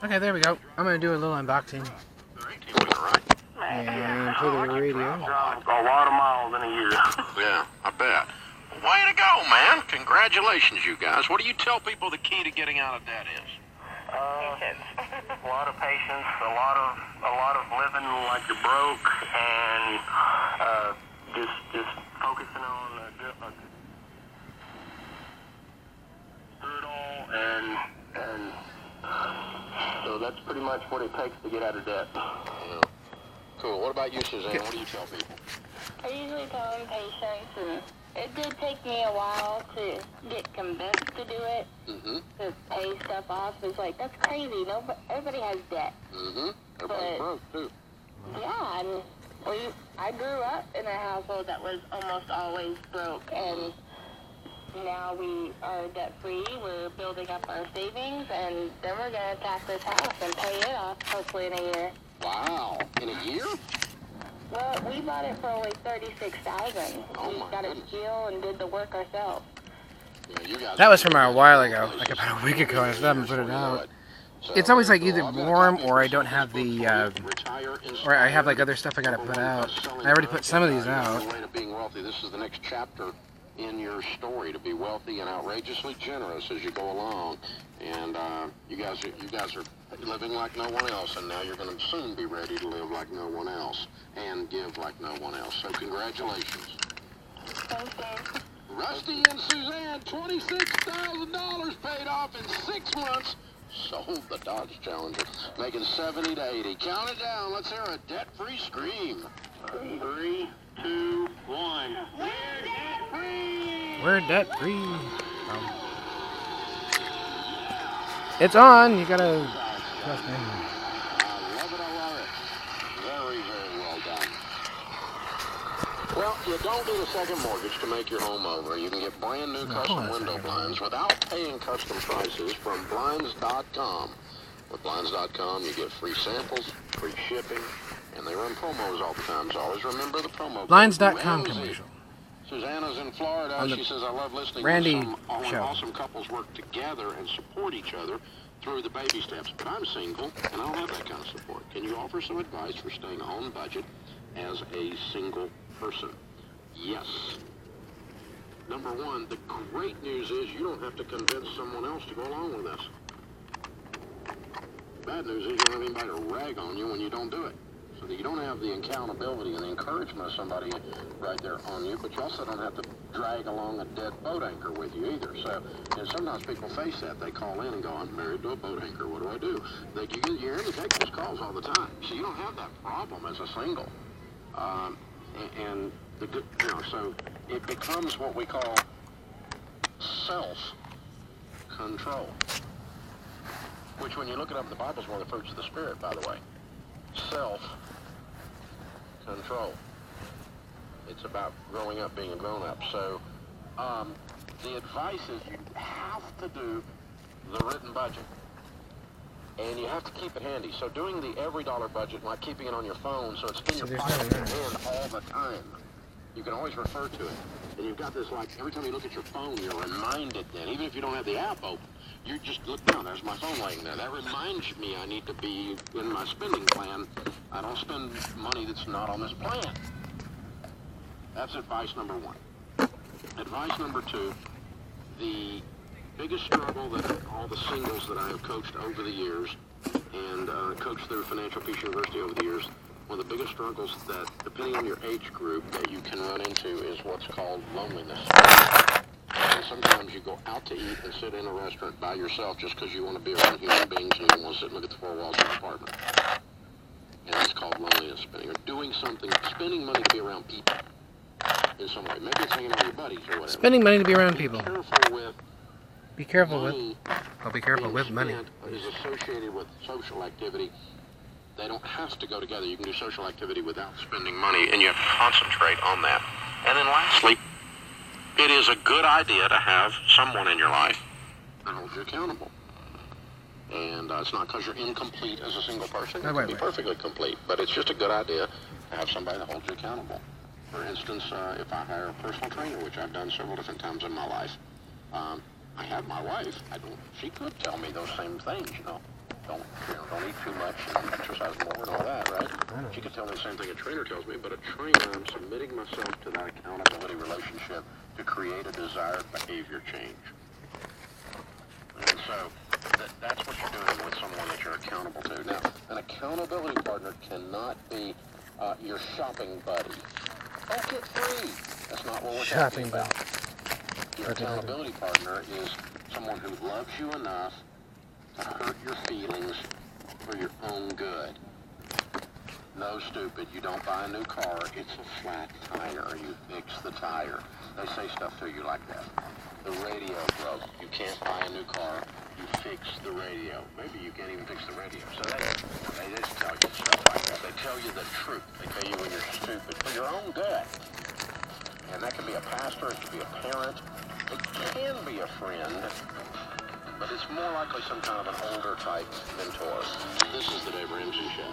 Okay, there we go. I'm going to do a little unboxing. And play the radio. A lot of miles in a year. Yeah, I bet. Way to go, man. Congratulations, you guys. What do you tell people the key to getting out of debt is? A lot of patience, a lot of living like you're broke, and just focusing on through it all, and so that's pretty much what it takes to get out of debt. Yeah. Cool. What about you, Suzanne? What do you tell people? I usually tell them patience, and it did take me a while to get convinced to do it. To pay stuff off is like, that's crazy. Everybody has debt. Everybody's broke too. Yeah, and I grew up in a household that was almost always broke, and now we are debt free. We're building up our savings, and then we're gonna attack this house and pay it off hopefully in a year. Wow, in a year? Well, we bought it for only $36,000. We got a deal and did the work ourselves. Yeah, you guys That was from a while ago, like about a week ago. I still haven't put it out. It's always like either warm or I don't have the, or I have like other stuff I gotta put out. I already put some of these out. This is the next chapter in your story, to be wealthy and outrageously generous as you go along. And you guys are living like no one else, and now you're going to soon be ready to live like no one else and give like no one else. So congratulations. Thanks, Dave. Rusty and Suzanne, $26,000 paid off in 6 months. Sold the Dodge Challenger, making 70 to 80. Count it down. Let's hear a debt-free scream. 3, 2, 1. We're debt free! We're debt free. It's on. You gotta trust me. I love it. Very, very well done. Well, you don't need a second mortgage to make your home over. You can get brand new custom window blinds without paying custom prices from Blinds.com. With Blinds.com, you get free samples, free shipping, and they run promos all the time. So always remember the promo code. Blinds.com commercial. Susanna's in Florida. She says, I love listening Randy when show. awesome couples work together and support each other through the baby steps. But I'm single, and I don't have that kind of support. Can you offer some advice for staying on budget as a single person? Yes. Number one, the great news is you don't have to convince someone else to go along with this. Bad news is you don't have anybody to rag on you when you don't do it. So that you don't have the accountability and the encouragement of somebody right there on you, but you also don't have to drag along a dead boat anchor with you either. So, and sometimes people face that. They call in and go, I'm married to a boat anchor. What do I do? You're in to take those calls all the time. So you don't have that problem as a single. So it becomes what we call self-control. Which, when you look it up in the Bible, is one of the fruits of the Spirit, by the way. Self-control. It's about growing up, being a grown-up. So the advice is you have to do the written budget. And you have to keep it handy. So doing the every dollar budget, like keeping it on your phone so it's in your pocket and all the time. You can always refer to it. And you've got this, like, every time you look at your phone, you're reminded then. Even if you don't have the app open, you just look down. There's my phone laying there. That reminds me I need to be in my spending plan. I don't spend money that's not on this plan. That's advice number one. Advice number two, the biggest struggle that all the singles that I have coached over the years and coached through Financial Peace University over the years, one of the biggest struggles that, depending on your age group, that you can run into is what's called loneliness. And sometimes you go out to eat and sit in a restaurant by yourself just because you want to be around human beings and you don't want to sit and look at the four walls of your apartment. And that's called loneliness spending. Or doing something, spending money to be around people in some way. Maybe it's hanging out with your buddies or whatever. Spending money to be around people. Be careful with be careful with money. Is associated with social activity. They don't have to go together. You can do social activity without spending money, and you have to concentrate on that. And then lastly, it is a good idea to have someone in your life that holds you accountable. And it's not because you're incomplete as a single person. You can be perfectly complete, but it's just a good idea to have somebody that holds you accountable. For instance, if I hire a personal trainer, which I've done several different times in my life, I have my wife. She could tell me those same things, you know. don't eat too much, and exercise more, and all that, right? She could tell me the same thing a trainer tells me, but a trainer, I'm submitting myself to that accountability relationship to create a desired behavior change. And so that's what you're doing with someone that you're accountable to. Now, an accountability partner cannot be your shopping buddy. Oh, get free. That's not what we're talking about. Your accountability partner is someone who loves you enough to hurt your feelings for your own good. No, stupid, you don't buy a new car, it's a flat tire. You fix the tire. They say stuff to you like that. The radio broke. You can't buy a new car, you fix the radio. Maybe you can't even fix the radio. So they just tell you stuff like that. They tell you the truth. They tell you when you're stupid for your own good. And that can be a pastor, it can be a parent, it can be a friend, but it's more likely some kind of an older type mentor. This is the Dave Ramsey Show.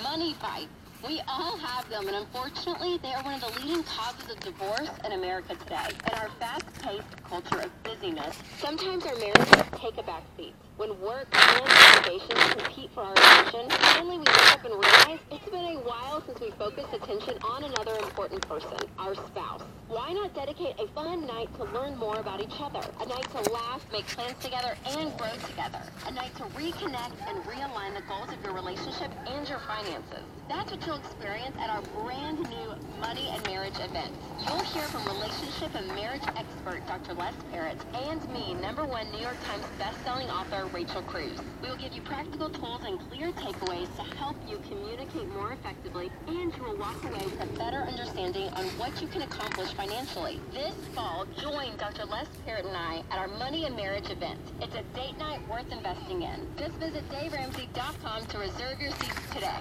Money fights. We all have them, and unfortunately, they are one of the leading causes of divorce in America today. In our fast-paced culture of busyness, sometimes our marriages take a back seat. When work and obligations compete for our attention, suddenly we wake up and realize it's been a while since we focused attention on another important person, our spouse. Why not dedicate a fun night to learn more about each other? A night to laugh, make plans together, and grow together. A night to reconnect and realign the goals of your relationship and your finances. That's what you'll experience at our brand new Money and Marriage event. You'll hear from relationship and marriage expert Dr. Les Parrott and me, #1 New York Times bestselling author Rachel Cruz. We will give you practical tools and clear takeaways to help you communicate more effectively, and you will walk away with a better understanding on what you can accomplish financially. This fall, join Dr. Les Parrott and I at our Money and Marriage event. It's a date night worth investing in. Just visit DaveRamsey.com to reserve your seats today.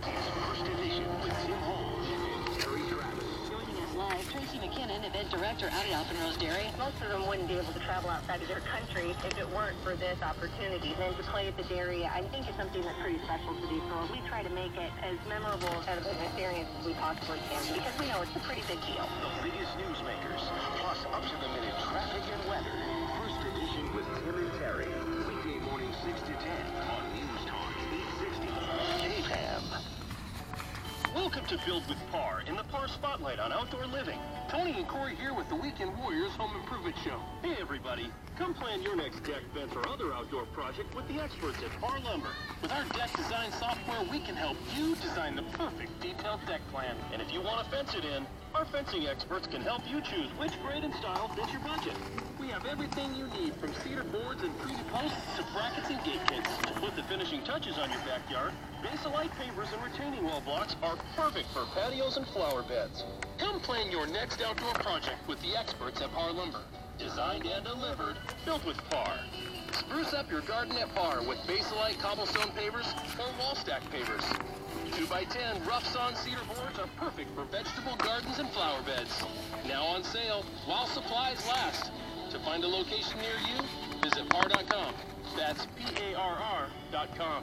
First edition with Tim Holmes and Terry Travis. Joining us live, Tracy McKinnon, event director out of Alpenrose Dairy. Most of them wouldn't be able to travel outside of their country if it weren't for this opportunity. And to play at the dairy, I think it's something that's pretty special to these girls. We try to make it as memorable of an experience as we possibly can, because we know it's a pretty big deal. The biggest newsmakers, plus up-to-the-minute traffic and weather. First edition with Tim and Terry. Weekday morning 6 to 10 on News Talk 860. KFAM. Welcome to Build with Par in the Par Spotlight on Outdoor Living. Tony and Corey here with the Weekend Warriors Home Improvement Show. Hey everybody, come plan your next deck, bench, or other outdoor project with the experts at Par Lumber. With our deck design software, we can help you design the perfect detailed deck plan. And if you want to fence it in, our fencing experts can help you choose which grade and style fits your budget. We have everything you need, from cedar boards and treated posts to brackets and gate kits. To put the finishing touches on your backyard, Basalite pavers and retaining wall blocks are perfect for patios and flower beds. Come plan your next outdoor project with the experts at Par Lumber. Designed and delivered, built with Par. Spruce up your garden at Par with Basalite cobblestone pavers or wall stack pavers. 2x10 rough sawn cedar boards are perfect for vegetable gardens and flower beds. Now on sale while supplies last. To find a location near you, visit par.com. That's PARR.com.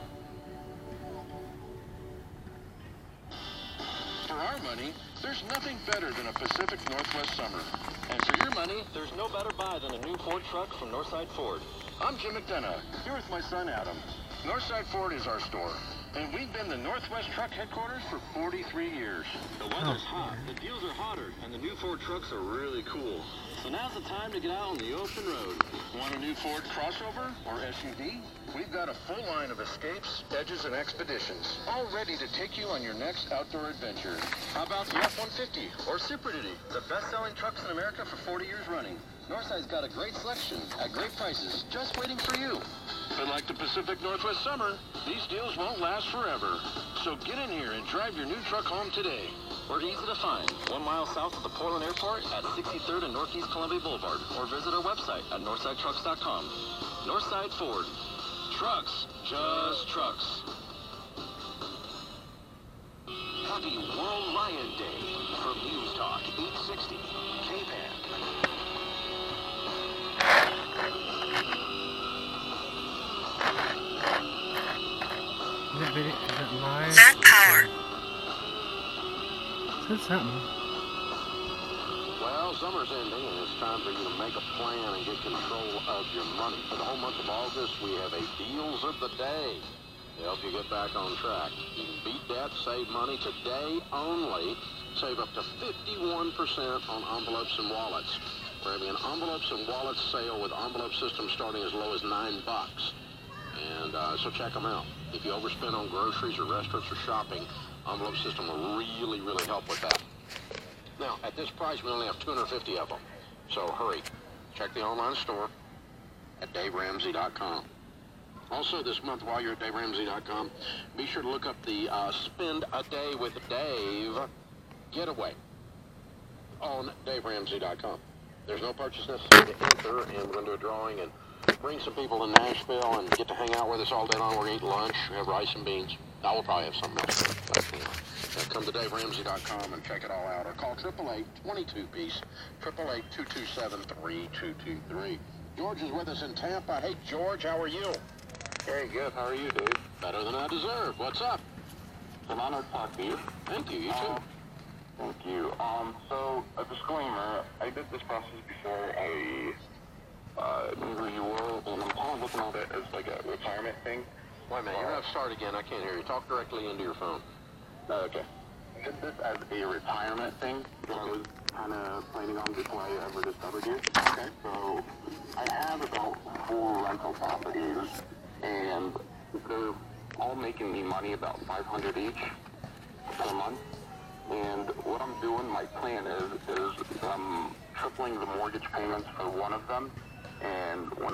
For our money, there's nothing better than a Pacific Northwest summer. And for your money, there's no better buy than a new Ford truck from Northside Ford. I'm Jim McDonough, here with my son Adam. Northside Ford is our store, and we've been the Northwest Truck headquarters for 43 years. The weather's hot, the deals are hotter, and the new Ford trucks are really cool. So now's the time to get out on the open road. Want a new Ford crossover or SUV? We've got a full line of Escapes, Edges, and Expeditions, all ready to take you on your next outdoor adventure. How about the F-150 or Supernity, the best-selling trucks in America for 40 years running? Northside's got a great selection at great prices, just waiting for you. But like the Pacific Northwest summer, these deals won't last forever. So get in here and drive your new truck home today. We're easy to find, 1 mile south of the Portland Airport at 63rd and Northeast Columbia Boulevard, or visit our website at northsidetrucks.com. Northside Ford. Trucks, just trucks. Happy World Lion Day from News Talk 860 KFAM. video? Is it live? Back power. Said something. Well, summer's ending, and it's time for you to make a plan and get control of your money. For the whole month of August, we have a Deals of the Day to help you get back on track. You can beat debt, save money today only. Save up to 51% on envelopes and wallets. We're having an envelopes and wallets sale with envelope systems starting as low as $9. And so check them out. If you overspend on groceries or restaurants or shopping, envelope system will really, really help with that. Now, at this price, we only have 250 of them. So hurry. Check the online store at DaveRamsey.com. Also, this month, while you're at DaveRamsey.com, be sure to look up the Spend a Day with Dave getaway on DaveRamsey.com. There's no purchase necessary to enter, and we're going to do a drawing and bring some people to Nashville and get to hang out with us all day long. We're going to eat lunch, we have rice and beans. I will probably have something else. But, come to DaveRamsey.com and check it all out. Or call 888-22-PEACE, 888-227-3223. George is with us in Tampa. Hey, George, how are you? Very good. How are you, dude? Better than I deserve. What's up? It's an honor to talk to you. Thank you. You too. Thank you. So, a disclaimer, I did this process before I knew who you were, and I'm kind of looking at it as like a retirement thing. Wait a minute, you're going to have to start again. I can't hear you. Talk directly into your phone. Okay. I did this as a retirement thing that I was kind of planning on before I ever discovered you. Okay. So, I have about 4 rental properties, and they're all making me money about $500 each per month. And what I'm doing, my plan is I'm tripling the mortgage payments for one of them, and when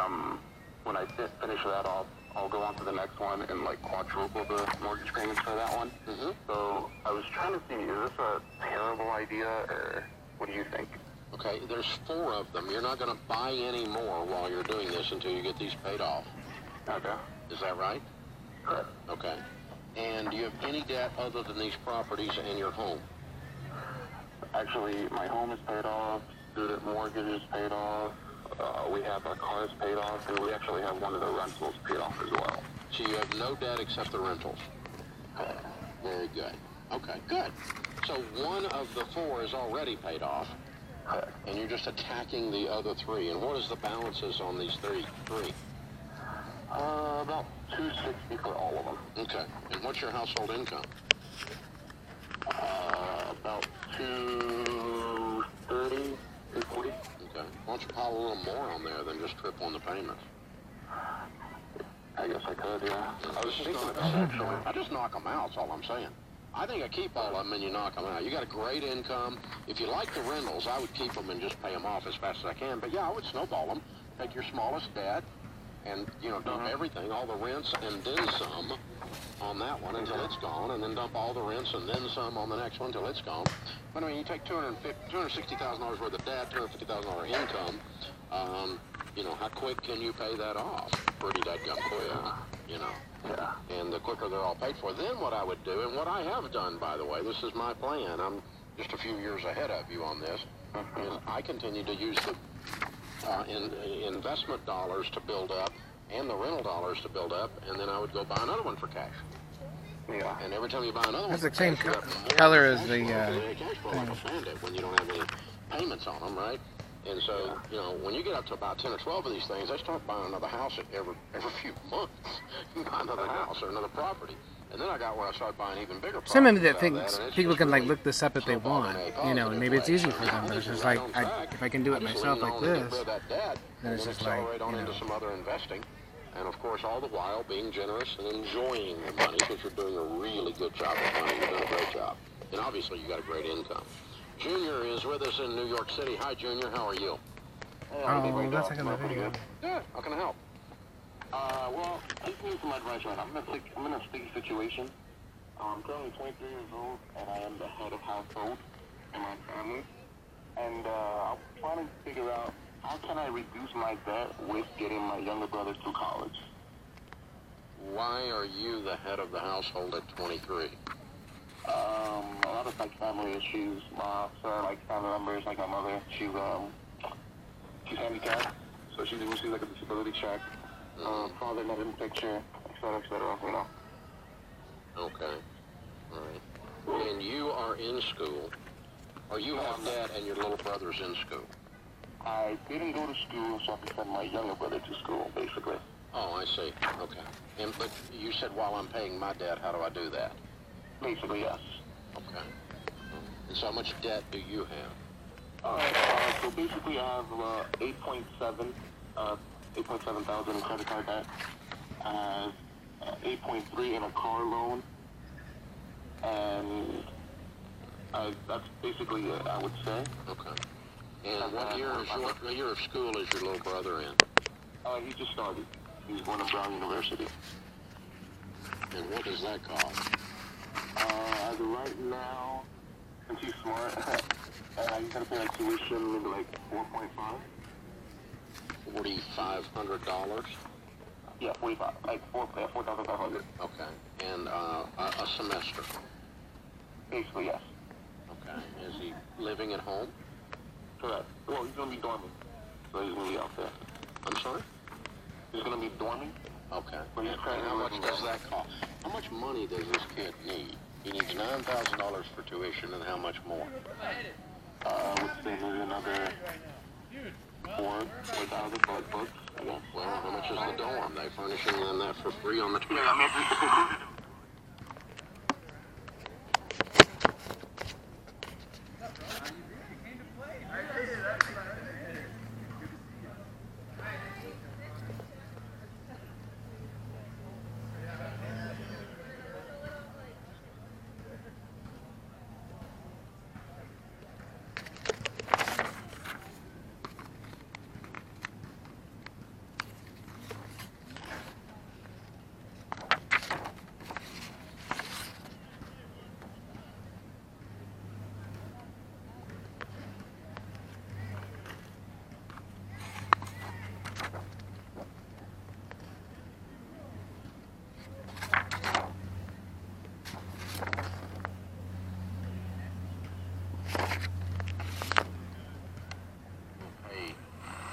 I finish that off, I'll go on to the next one and like quadruple the mortgage payments for that one. Mm-hmm. So I was trying to see, is this a terrible idea, or what do you think? Okay, there's 4 of them. You're not going to buy any more while you're doing this until you get these paid off. Okay. Is that right? Correct. Okay. And do you have any debt other than these properties and your home? Actually, my home is paid off, student mortgage is paid off, we have our cars paid off, and we actually have one of the rentals paid off as well. So you have no debt except the rentals? Very good. Okay, good. So one of the 4 is already paid off, and you're just attacking the other 3. And what is the balances on these 3? About $260 for all of them. Okay. And what's your household income? About $230, $240. Okay. Why don't you pile a little more on there than just tripling the payments? I guess I could, yeah. I was thinking of this, actually. I just knock them out, that's all I'm saying. I think I keep all of them and you knock them out. You got a great income. If you like the rentals, I would keep them and just pay them off as fast as I can. But yeah, I would snowball them. Take your smallest debt and, dump everything, all the rents and then some on that one until it's gone, and then dump all the rents and then some on the next one until it's gone. But I mean, you take $260,000 worth of debt, $250,000 income, how quick can you pay that off? Pretty dadgum quick, Yeah. And the quicker they're all paid for. Then what I would do, and what I have done, by the way, this is my plan, I'm just a few years ahead of you on this, is I continue to use the investment dollars to build up and the rental dollars to build up, and then I would go buy another one for cash. Yeah. And every time you buy another one, That's the same cash, you have more color as cash the, flow, cash flow like a bandit when you don't have any payments on them, right? And so, when you get up to about 10 or 12 of these things, I start buying another house every few months. Buy another house or another property. And then I got where I started buying even bigger properties. Somebody that out of thinks and it's people just can really look this up if they want, and maybe it's easy for them, but it's just like, if I can do it myself like this, then it's just like, accelerate on into some other investing. And of course, all the while being generous and enjoying the money, because you're doing a really good job with money. You're doing a great job. And obviously, you got a great income. Junior is with us in New York City. Hi, Junior. How are you? oh, that's like another video. Good. How can I help? Well, take me some advice right now. I'm in a sticky situation. I'm currently 23 years old, and I am the head of household in my family. And I'm trying to figure out how can I reduce my debt with getting my younger brother to college. Why are you the head of the household at 23? A lot of family issues. Family members, like my mother, she's handicapped, so she receives a disability check. Father not in the picture, et cetera, Okay. All right. And you are in school, or you have dad and your little brother's in school? I didn't go to school, so I could send my younger brother to school, basically. Oh, I see. Okay. But you said while I'm paying my debt, how do I do that? Basically, yes. Okay. And so how much debt do you have? So basically I have 8.7 thousand in credit card debt. I have 8.3 in a car loan. And that's basically it, I would say. Okay. And what year of school is your little brother in? He just started. He's going to Brown University. And what does that cost? As of right now, since he's smart, he's going to pay like tuition, maybe like 4.5. $4,500? Yeah, 45, like 4,500. Okay. And a semester? Basically, yes. Okay. Is he living at home? Correct. Well, he's going to be dorming, so he's going to be out there. I'm sorry? He's going to be dorming. Okay. But he's And how much does that cost? How much money does this kid need? He needs $9,000 for tuition, and how much more? I would say maybe another 4,000 for like books, I guess. Well, how much is the dorm? They furnishing them that for free on the tuition?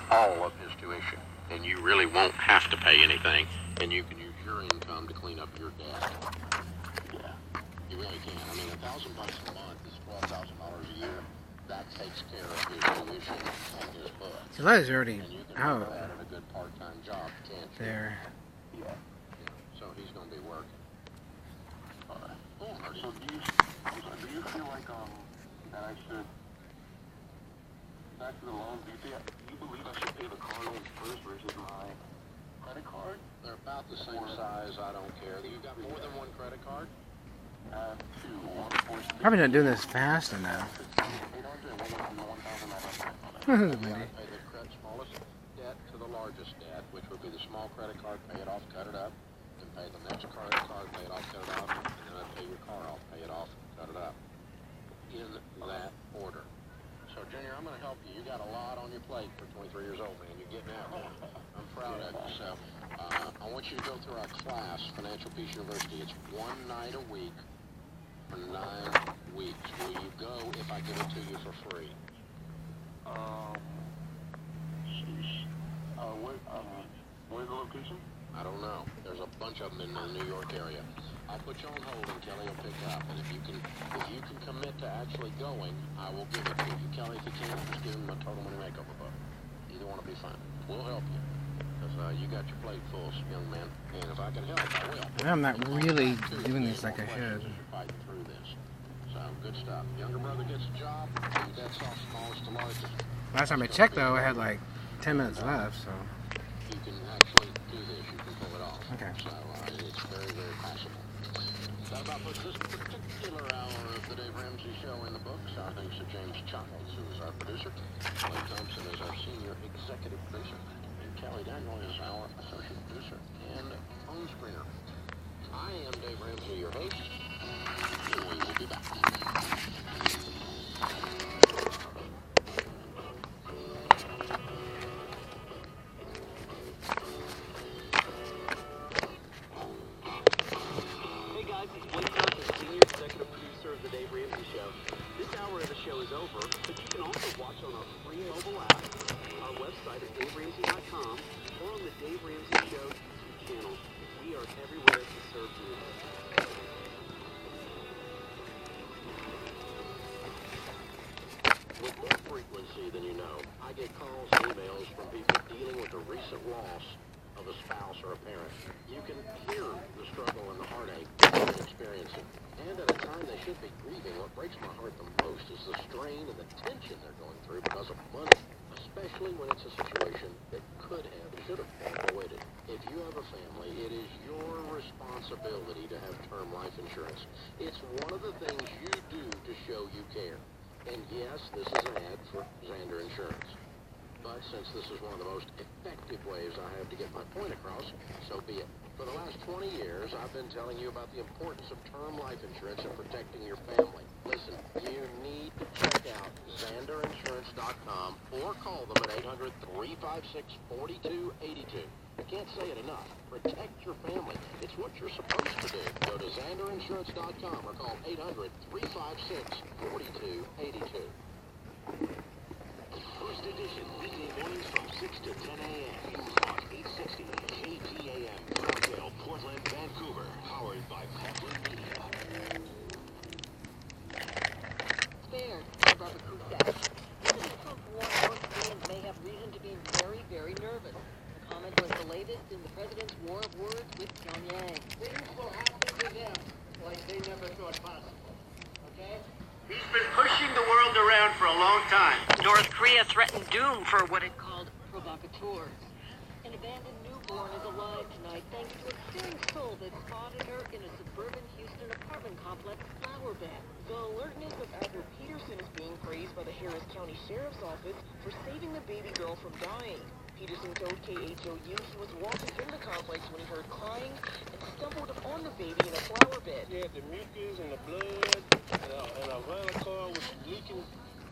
All of his tuition, and you really won't have to pay anything, and you can use your income to clean up your debt. Yeah. You really can. I mean, $1,000 a month is $12,000 a year. That takes care of his tuition and his books. So that is already And you can out have that at a good part-time job, can't you? there. Yeah. So he's going to be working. All right. So do you feel like that I should, back to the loan, do you believe I should pay the car loan first versus my credit card? They're about the same size. I don't care. You got more than one credit card? I have two. One for Probably not doing this fast enough. 800 and one for 1,900. You gotta pay the smallest debt to the largest debt, which would be the small credit card, pay it off, cut it up, then pay the next credit card, pay it off, cut it off, and then I'd pay your car off, pay it off, cut it up. In that order. So, Junior, I'm going to help you. You got a lot on your plate for 23 years old, man. You're getting out there. I'm proud of you. So, I want you to go through our class, Financial Peace University. It's one night a week for 9 weeks. Will you go if I give it to you for free? Where's the location? I don't know. There's a bunch of them in the New York area. I'll put you on hold and Kelly will pick up. And if you can commit to actually going, I will give it to you. Kelly, if you can't, just give him a total money makeover book. Either one will be fine. We'll help you. Because you got your plate full, young man. And if I can help, I will. I'm not really doing this like I should. You're fighting through this. So, good stuff. Younger brother gets a job. That's off smallest to largest. Last time I checked, though, I had like 10 minutes left, so. You can actually do this. You can pull it off. Okay. So, it's very, very possible. That about puts this particular hour of the Dave Ramsey Show in the books. Our thanks to James Childs, who is our producer. Blake Thompson is our senior executive producer. And Kelly Daniel is our associate producer and phone screener. I am Dave Ramsey, your host. And we will be back. Is over, but you can also watch on our free mobile app, our website at DaveRamsey.com, or on the Dave Ramsey Show YouTube channel. We are everywhere to serve you. me than you know. I get calls and emails from people dealing with the recent loss of a spouse or a parent. You can hear the struggle and the heartache they're experiencing. And at a time they should be grieving, what breaks my heart the most is the strain and the tension they're going through because of money, especially when it's a situation that could have, should have been avoided. If you have a family, it is your responsibility to have term life insurance. It's one of the things you do to show you care. And yes, this is an ad for Xander Insurance. But since this is one of the most effective ways I have to get my point across, so be it. For the last 20 years, I've been telling you about the importance of term life insurance and protecting your family. Listen, you need to check out XanderInsurance.com or call them at 800-356-4282. I can't say it enough. Protect your family. It's what you're supposed to do. Go to XanderInsurance.com or call 800-356-4282. First edition, weekday mornings from 6 to 10 a.m. on 860 KTAM, Rockdale, Portland, Vancouver. Powered by Portland Media. Fair, Robert Kusak. President Trump warned North Koreans may have reason to be very, very nervous. The comment was the latest in the president's war of words with Pyongyang. Things will happen to them like they never thought possible. Okay? He's been pushing the world around for a long time. North Korea threatened doom for what it called provocateurs. An abandoned newborn is alive tonight thanks to a caring soul that spotted her in a suburban Houston apartment complex flower bed. The alertness of Admiral Peterson is being praised by the Harris County Sheriff's Office for saving the baby girl from dying. Peterson told KHOU he was walking in the complex when he heard crying and stumbled on the baby in a flower bed. You had the mucus and the blood, and a rental car was leaking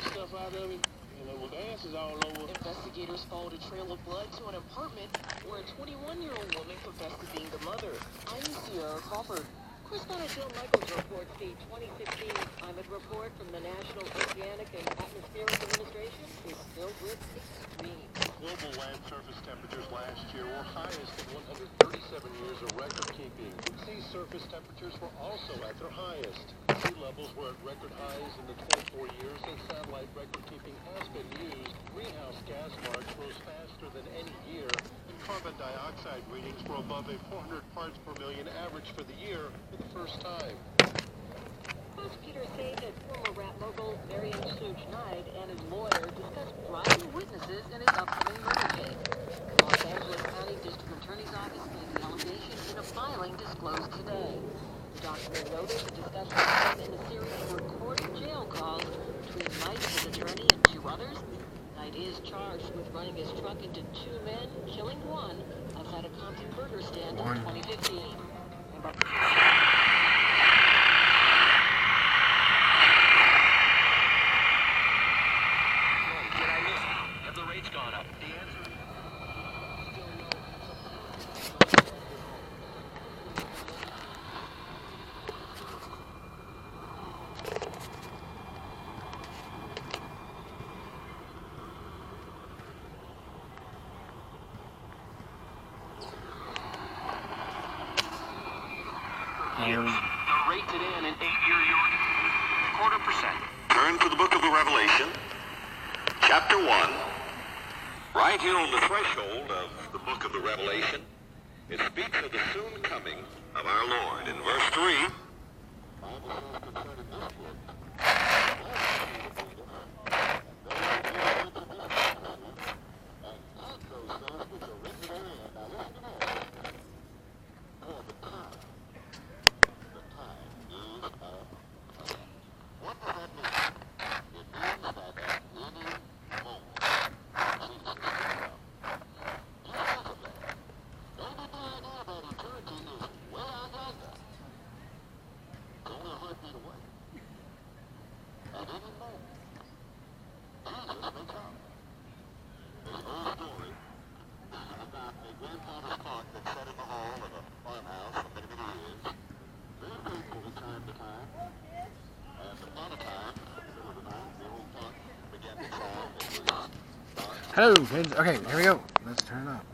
stuff out of it, and there was ashes all over. Investigators followed a trail of blood to an apartment where a 21-year-old woman confessed to being the mother. I'm Sierra Crawford. Correspondent Bill Michaels reports the 2016 climate report from the National Oceanic and Atmospheric Administration is filled with extremes. Global land surface temperatures last year were highest in 137 years of record keeping. Sea surface temperatures were also at their highest. Sea levels were at record highs in the 24 years since satellite record keeping has been used. Greenhouse gas marks rose faster than any year, and carbon dioxide readings were above a 400 parts per million average for the year for the first time. Prosecutors say that former rap mogul Marion Suge-Knight and his lawyer discussed bribing witnesses in his upcoming murder case. The Los Angeles County District Attorney's Office made the allegation in a filing disclosed today. The document noted the discussion happened in a series of recorded jail calls between Knight and his attorney and two others. Knight is charged with running his truck into two men, killing one, outside a Compton burger stand in 2015. Have the rates gone up? The answer is The rate today on an 8-year York, 0.25%. Turn to the book of the Revelation, chapter 1. Right here on the threshold of the book of the Revelation, it speaks of the soon coming of our Lord. In verse 3, Hello, kids. Okay, here we go. Let's turn it up.